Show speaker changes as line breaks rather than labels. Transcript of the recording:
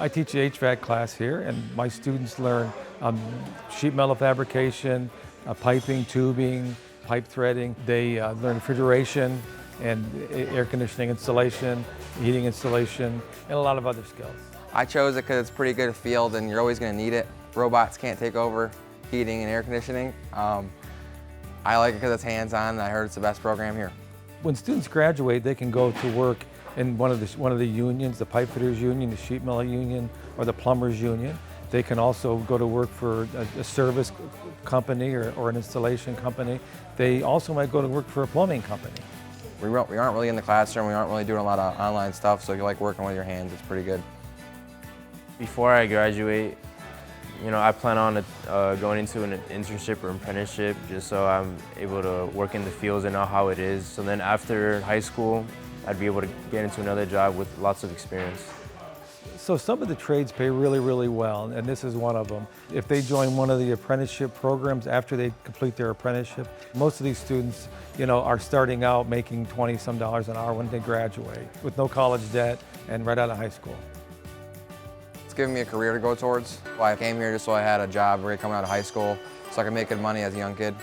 I teach the HVAC class here, and my students learn sheet metal fabrication, piping, tubing, pipe threading. They learn refrigeration and air conditioning installation, heating installation, and a lot of other skills.
I chose it because it's a pretty good field and you're always going to need it. Robots can't take over heating and air conditioning. I like it because it's hands-on, and I heard it's the best program here.
When students graduate, they can go to work in one of the unions, the pipe fitters union, the sheet metal union, or the plumbers union. They can also go to work for a service company or an installation company. They also might go to work for a plumbing company.
We aren't really in the classroom, we aren't really doing a lot of online stuff, so if you like working with your hands, it's pretty good.
Before I graduate, I plan on going into an internship or apprenticeship just so I'm able to work in the fields and know how it is. So then after high school, I'd be able to get into another job with lots of experience.
So some of the trades pay really, really well, and this is one of them. If they join one of the apprenticeship programs after they complete their apprenticeship, most of these students, are starting out making $20-some an hour when they graduate with no college debt and right out of high school.
It's given me a career to go towards. I came here just so I had a job right coming out of high school so I could make good money as a young kid.